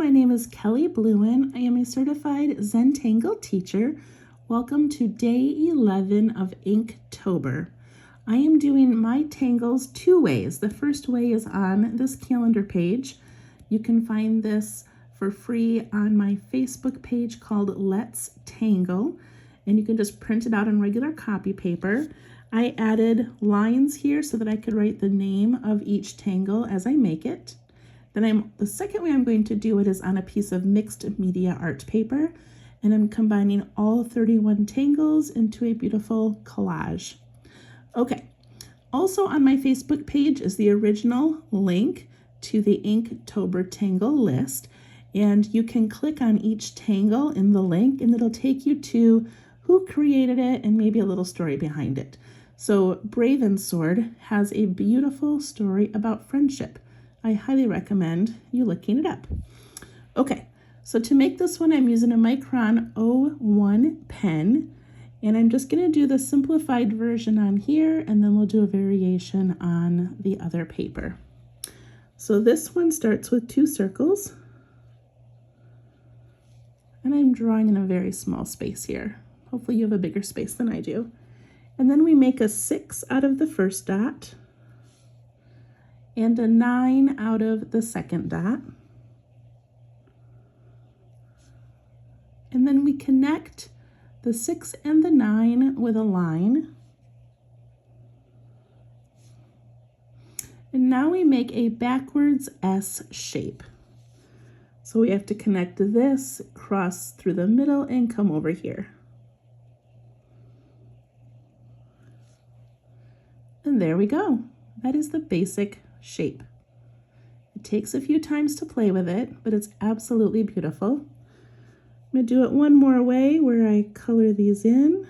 my name is Kelly Bluen. I am a certified Zentangle teacher. Welcome to day 11 of Inktober. I am doing my tangles two ways. The first way is on this calendar page. You can find this for free on my Facebook page called Let's Tangle, and you can just print it out on regular copy paper. I added lines here so that I could write the name of each tangle as I make it. Then the second way I'm going to do it is on a piece of mixed media art paper, and I'm combining all 31 tangles into a beautiful collage. Okay, also on my Facebook page is the original link to the Inktober tangle list, and you can click on each tangle in the link and it'll take you to who created it and maybe a little story behind it. So Bravensword has a beautiful story about friendship. I highly recommend you looking it up. Okay, so to make this one, I'm using a Micron 01 pen, and I'm just gonna do the simplified version on here, and then we'll do a variation on the other paper. So this one starts with 2 circles, and I'm drawing in a very small space here. Hopefully you have a bigger space than I do. And then we make a 6 out of the first dot, and a 9 out of the second dot. And then we connect the 6 and the 9 with a line. And now we make a backwards S shape. So we have to connect this, cross through the middle, and come over here. And there we go. That is the basic shape. It takes a few times to play with it, but it's absolutely beautiful. I'm going to do it one more way where I color these in.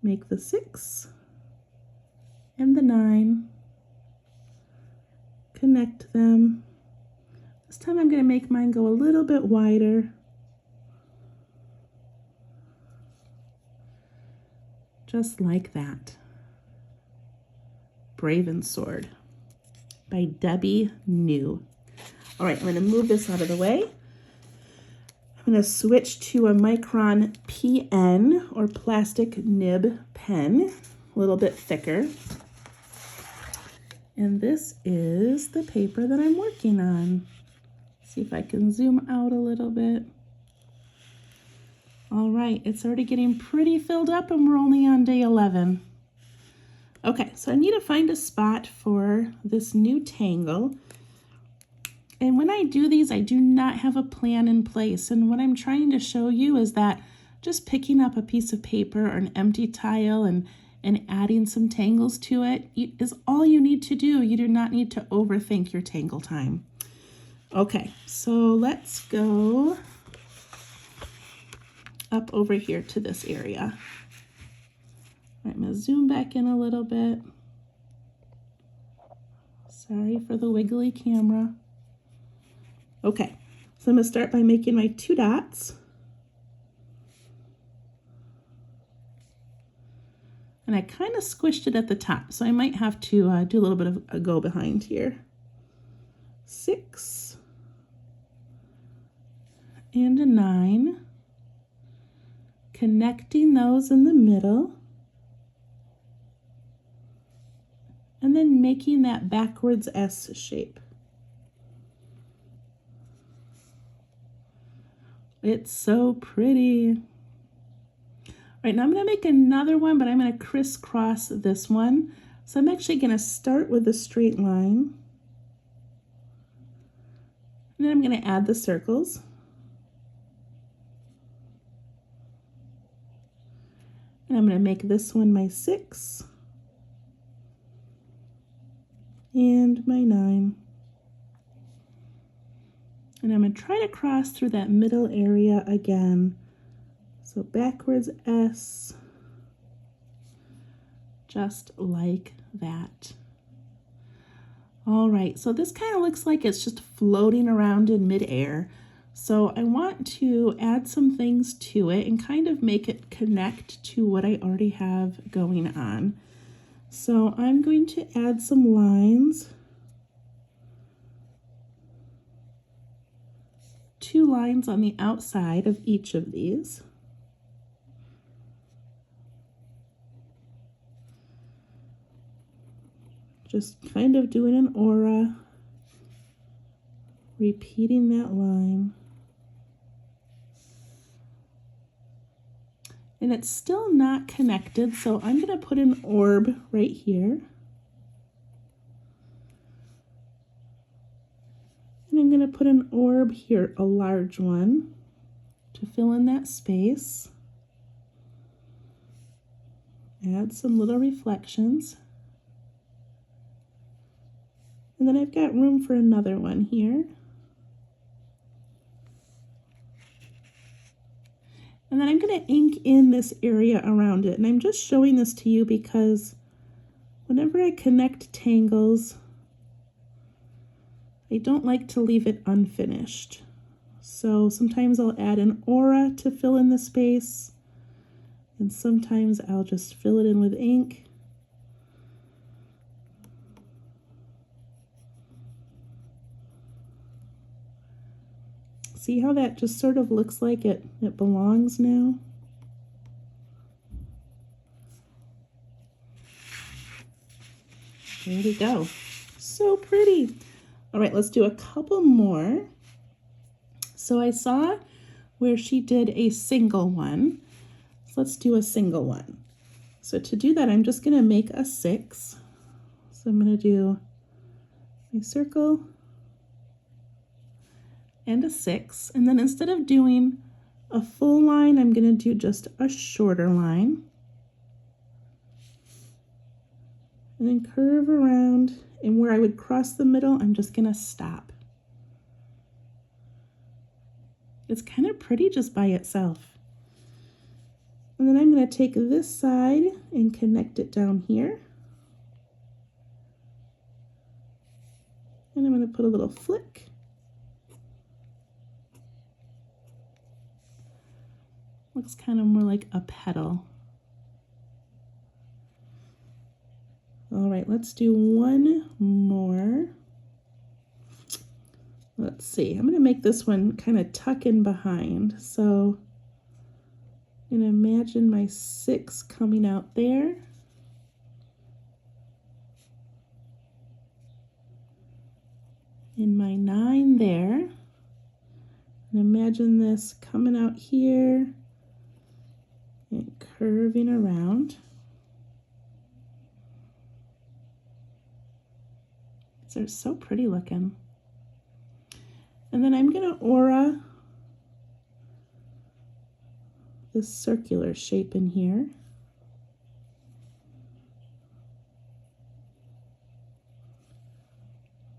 Make the 6 and the 9. Connect them. This time I'm going to make mine go a little bit wider. Just like that. Bravensword by Debbie New. All right, I'm going to move this out of the way. I'm going to switch to a Micron PN or plastic nib pen, a little bit thicker. And this is the paper that I'm working on. See if I can zoom out a little bit. All right, it's already getting pretty filled up and we're only on day 11. Okay, so I need to find a spot for this new tangle. And when I do these, I do not have a plan in place. And what I'm trying to show you is that just picking up a piece of paper or an empty tile and adding some tangles to it is all you need to do. You do not need to overthink your tangle time. Okay, so let's go up over here to this area. I'm going to zoom back in a little bit. Sorry for the wiggly camera. Okay, so I'm going to start by making my 2 dots. And I kind of squished it at the top, so I might have to do a little bit of a go behind here. 6 and a 9. Connecting those in the middle. And then making that backwards S shape. It's so pretty. All right, now I'm going to make another one, but I'm going to crisscross this one. So I'm actually going to start with a straight line. And then I'm going to add the circles. And I'm going to make this one my 6. And my 9. And I'm going to try to cross through that middle area again. So backwards S, just like that. All right, so this kind of looks like it's just floating around in midair. So I want to add some things to it and kind of make it connect to what I already have going on. So I'm going to add some lines 2 lines on the outside of each of these. Just kind of doing an aura, repeating that line. And it's still not connected, so I'm going to put an orb right here. And I'm going to put an orb here, a large one, to fill in that space. Add some little reflections. And then I've got room for another one here. And then I'm going to ink in this area around it. And I'm just showing this to you because whenever I connect tangles, I don't like to leave it unfinished. So sometimes I'll add an aura to fill in the space, and sometimes I'll just fill it in with ink. See how that just sort of looks like it belongs now? There we go. So pretty. All right, let's do a couple more. So I saw where she did a single one. So let's do a single one. So to do that, I'm just going to make a 6. So I'm going to do a circle and a 6, and then instead of doing a full line, I'm going to do just a shorter line, and then curve around, and where I would cross the middle, I'm just going to stop. It's kind of pretty just by itself. And then I'm going to take this side and connect it down here, and I'm going to put a little flick. Looks kind of more like a petal. All right, let's do one more. Let's see, I'm going to make this one kind of tuck in behind. So I'm going to imagine my 6 coming out there. And my 9 there. And imagine this coming out here and curving around. They're so pretty looking. And then I'm going to aura this circular shape in here.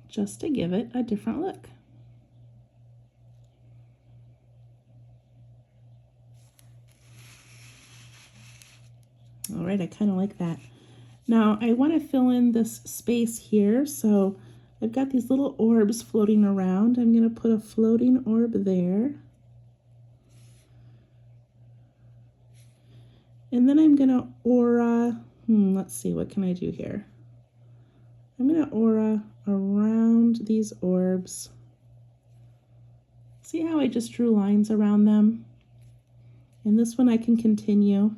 Just to give it a different look. All right, I kind of like that. Now I want to fill in this space here, so I've got these little orbs floating around. I'm going to put a floating orb there. And then I'm going to aura, let's see, what can I do here? I'm going to aura around these orbs. See how I just drew lines around them? And this one I can continue,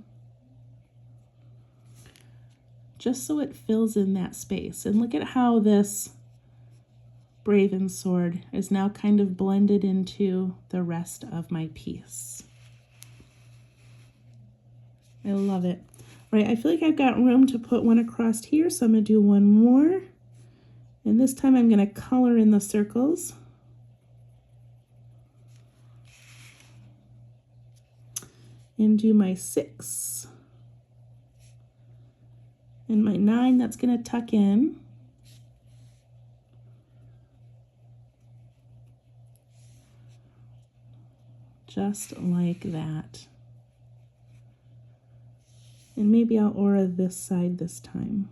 just so it fills in that space. And look at how this Bravensword is now kind of blended into the rest of my piece. I love it. All right, I feel like I've got room to put one across here, so I'm going to do one more. And this time I'm going to color in the circles. And do my 6. And my 9, that's going to tuck in. Just like that. And maybe I'll aura this side this time.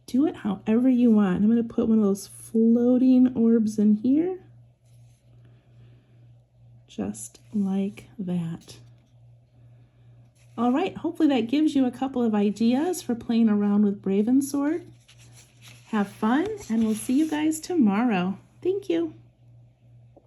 Do it however you want. I'm going to put one of those floating orbs in here. Just like that. All right, hopefully that gives you a couple of ideas for playing around with Bravensword. Have fun, and we'll see you guys tomorrow. Thank you.